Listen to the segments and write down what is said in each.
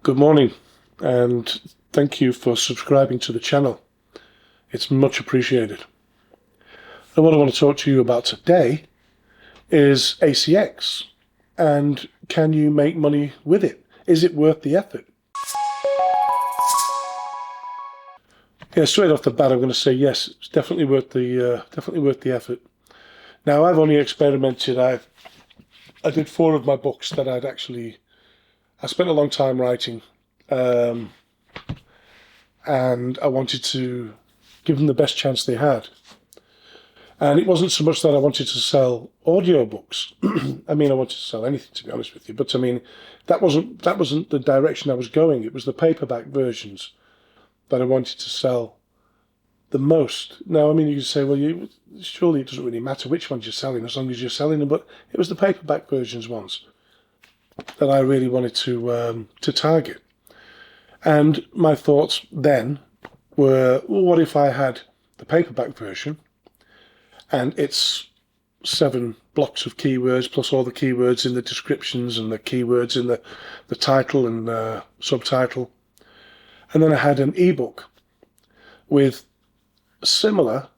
Good morning, and thank you for subscribing to the channel. It's much appreciated. And what I want to talk to you about today is ACX, and can you make money with it? Is it worth the effort? Yeah, straight off the bat, I'm going to say yes. It's definitely worth the effort. Now, I've only experimented. I did 4 of my books that I spent a long time writing, and I wanted to give them the best chance they had. And it wasn't so much that I wanted to sell audiobooks. I mean, I wanted to sell anything, to be honest with you. But I mean, that wasn't the direction I was going. It was the paperback versions that I wanted to sell the most. Now, I mean, you could say, well, surely it doesn't really matter which ones you're selling as long as you're selling them. But it was the paperback versions ones that I really wanted to target. And my thoughts then were, well, what if I had the paperback version and it's 7 blocks of keywords plus all the keywords in the descriptions and the keywords in the title and subtitle. And then I had an ebook with similar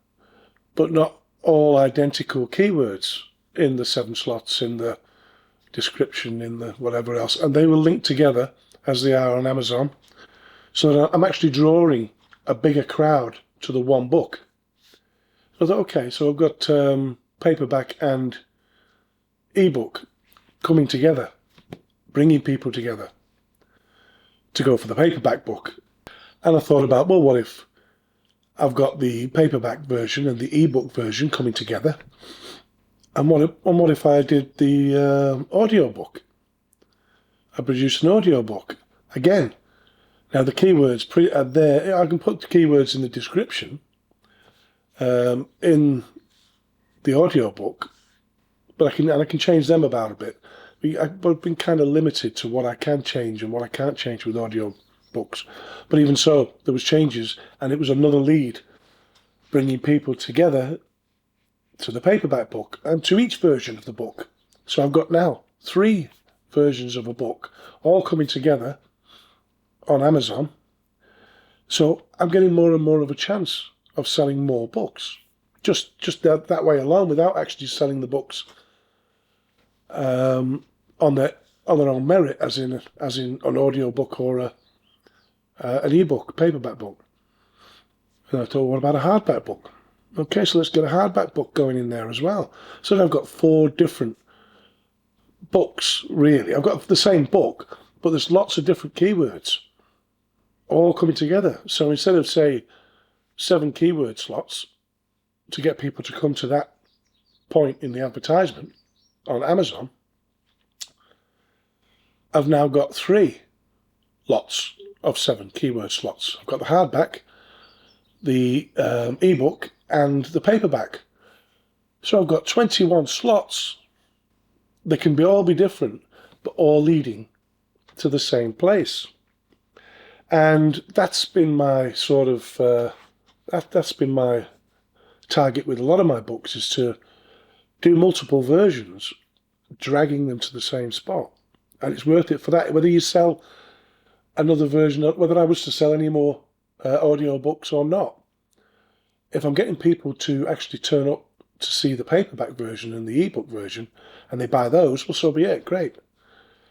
but not all identical keywords in the 7 slots, in the description, in the whatever else, and they were linked together as they are on Amazon, so that I'm actually drawing a bigger crowd to the one book. So I thought, okay, so I've got paperback and ebook coming together, bringing people together to go for the paperback book. And I thought about, well, what if I've got the paperback version and the ebook version coming together? And what if I did the audiobook? I produced an audiobook. Again, now the keywords are there. I can put the keywords in the description in the audiobook, but I can change them about a bit. I've been kind of limited to what I can change and what I can't change with audiobooks. But even so, there was changes, and it was another lead, bringing people together to the paperback book and to each version of the book. So I've got now 3 versions of a book all coming together on Amazon. So I'm getting more and more of a chance of selling more books, just that way alone, without actually selling the books on their own merit, as in an audiobook or an ebook, paperback book. And I thought, what about a hardback book? Okay, so let's get a hardback book going in there as well. So I've got 4 different books, really. I've got the same book, but there's lots of different keywords all coming together. So instead of, say, 7 keyword slots to get people to come to that point in the advertisement on Amazon, I've now got 3 lots of 7 keyword slots. I've got the hardback, the ebook, and the paperback. So I've got 21 slots. They can all be different, but all leading to the same place. And that's been my sort of that's been my target with a lot of my books, is to do multiple versions, dragging them to the same spot. And it's worth it for that. Whether you sell another version, whether I was to sell any more audiobooks or not, if I'm getting people to actually turn up to see the paperback version and the ebook version, and they buy those, well, so be it. Great.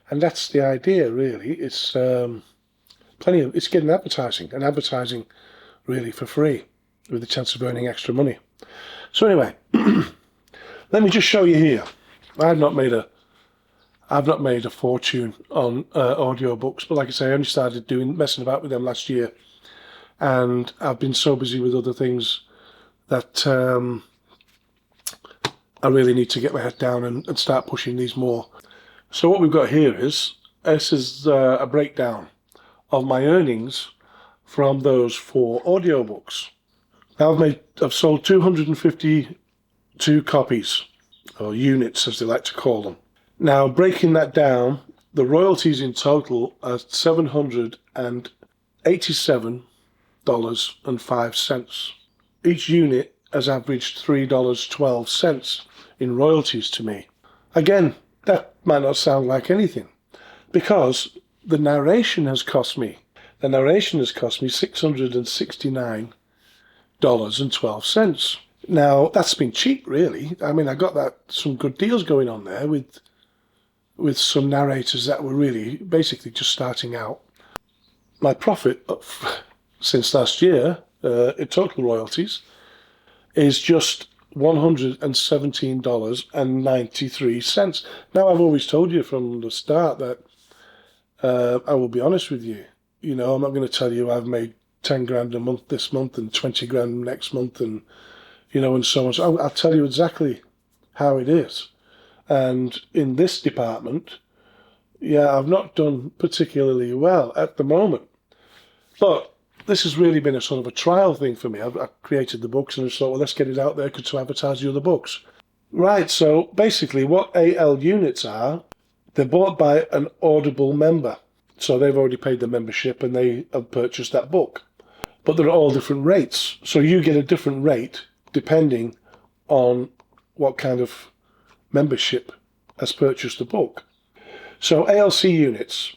And that's the idea, really. It's it's getting advertising, and advertising really for free, with the chance of earning extra money. So anyway, let me just show you here. I've not made a fortune on audiobooks, but like I say, I only started messing about with them last year, and I've been so busy with other things that I really need to get my head down and start pushing these more. So what we've got here is a breakdown of my earnings from those 4 audiobooks. Now I've sold 252 copies, or units as they like to call them. Now, breaking that down, the royalties in total are $787.05. Each unit has averaged $3.12 in royalties to me. Again, that might not sound like anything, because the narration has cost me. The narration has cost me $669.12. Now, that's been cheap, really. I mean, I got some good deals going on there with some narrators that were really basically just starting out. My profit since last year, in total royalties, is just $117.93. Now, I've always told you from the start that I will be honest with you. I'm not going to tell you I've made 10 grand a month this month and 20 grand next month and so on. So I'll tell you exactly how it is. And in this department, I've not done particularly well at the moment. But this has really been a sort of a trial thing for me. I've created the books and I thought, well, let's get it out there to advertise the other books. Right, so basically what AL units are, they're bought by an Audible member. So they've already paid the membership and they have purchased that book. But they're all different rates. So you get a different rate depending on what kind of membership has purchased the book. So ALP units,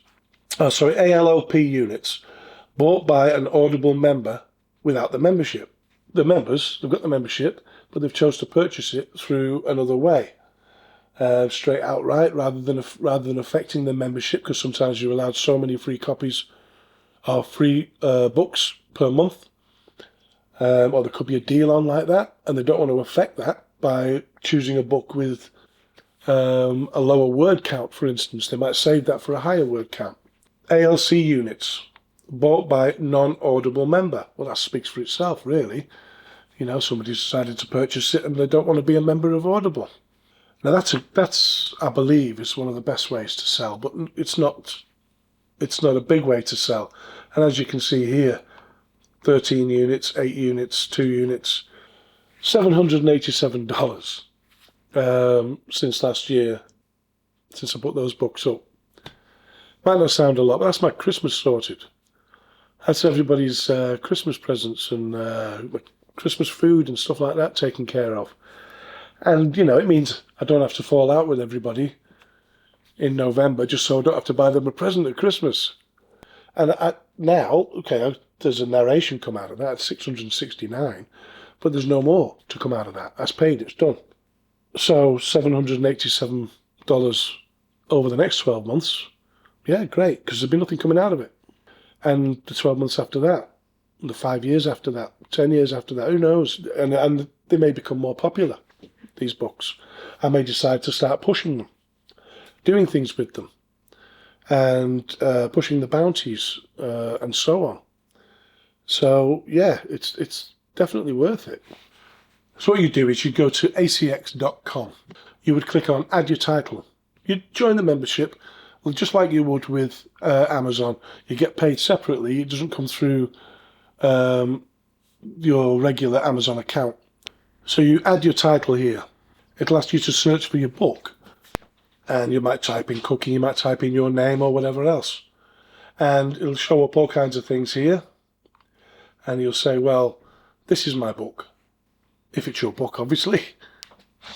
bought by an Audible member without the membership. The members, they've got the membership, but they've chose to purchase it through another way. Straight outright, rather than affecting the membership, because sometimes you're allowed so many free copies of free books per month, or there could be a deal on like that, and they don't want to affect that by choosing a book with a lower word count, for instance. They might save that for a higher word count. ALC units, bought by non-Audible member. Well, that speaks for itself, really. Somebody's decided to purchase it and they don't want to be a member of Audible. Now that's I believe is one of the best ways to sell, but it's not a big way to sell. And as you can see here, 13 units, 8 units, 2 units, $787 since last year, since I put those books up. Might not sound a lot, but that's my Christmas sorted. That's everybody's Christmas presents and Christmas food and stuff like that taken care of. And, it means I don't have to fall out with everybody in November just so I don't have to buy them a present at Christmas. And there's a narration come out of that, it's 669, but there's no more to come out of that. That's paid, it's done. So $787 over the next 12 months, yeah, great, because there'll be nothing coming out of it. And the 12 months after that, the 5 years after that, 10 years after that, who knows? And they may become more popular, these books. I may decide to start pushing them, doing things with them, and pushing the bounties and so on. So, yeah, it's definitely worth it. So what you do is you go to acx.com. You would click on Add Your Title. You'd join the membership. Well, just like you would with Amazon, you get paid separately. It doesn't come through your regular Amazon account. So you add your title here. It'll ask you to search for your book. And you might type in cookie, you might type in your name or whatever else. And it'll show up all kinds of things here. And you'll say, well, this is my book. If it's your book, obviously.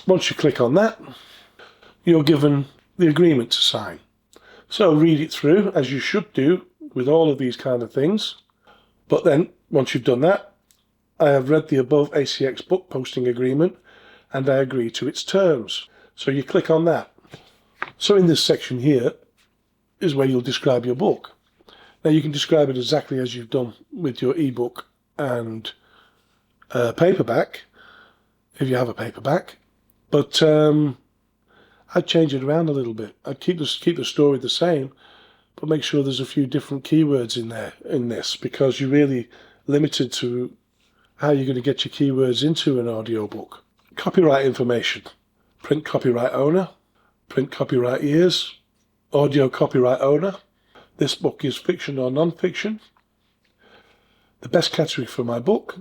Once you click on that, you're given the agreement to sign. So read it through, as you should do with all of these kind of things. But then, once you've done that, I have read the above ACX book posting agreement and I agree to its terms. So you click on that. So in this section here is where you'll describe your book. Now you can describe it exactly as you've done with your ebook and paperback, if you have a paperback. But I'd change it around a little bit. I'd keep the story the same, but make sure there's a few different keywords in there in this, because you're really limited to how you're going to get your keywords into an audiobook. Copyright information. Print copyright owner. Print copyright years. Audio copyright owner. This book is fiction or non-fiction. The best category for my book.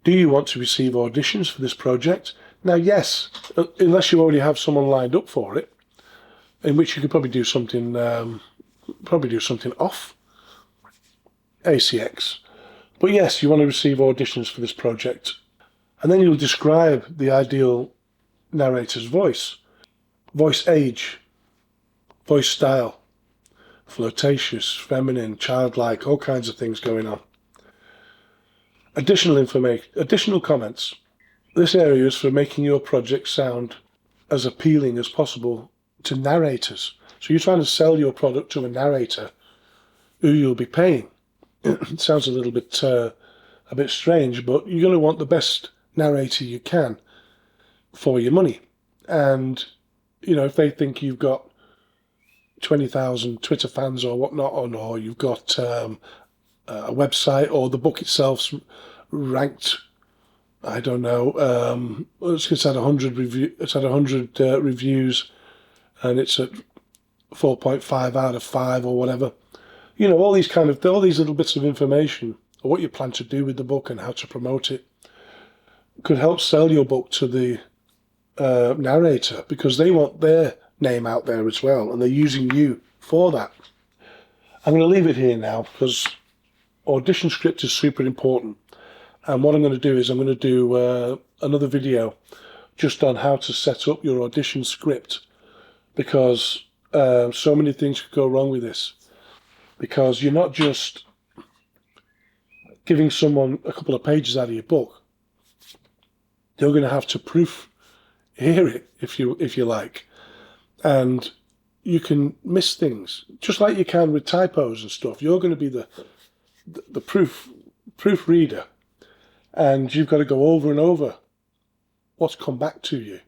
Do you want to receive auditions for this project? Now, yes, unless you already have someone lined up for it, in which you could probably do something off ACX. But yes, you want to receive auditions for this project. And then you'll describe the ideal narrator's voice age, voice style, flirtatious, feminine, childlike, all kinds of things going on. Additional comments. This area is for making your project sound as appealing as possible to narrators. So you're trying to sell your product to a narrator who you'll be paying. It sounds a little bit strange, but you're going to want the best narrator you can for your money. And, you know, if they think you've got 20,000 Twitter fans or whatnot, or you've got a website, or the book itself's ranked, I don't know, it's had 100 reviews, and it's at 4.5 out of 5 or whatever. You know, all these little bits of information, or what you plan to do with the book and how to promote it, could help sell your book to the narrator, because they want their name out there as well, and they're using you for that. I'm going to leave it here now, because audition script is super important. And what I'm going to do is I'm going to do another video just on how to set up your audition script, because so many things could go wrong with this. Because you're not just giving someone a couple of pages out of your book. You're going to have to proofread it, if you like. And you can miss things, just like you can with typos and stuff. You're going to be the proofreader, and you've got to go over and over what's come back to you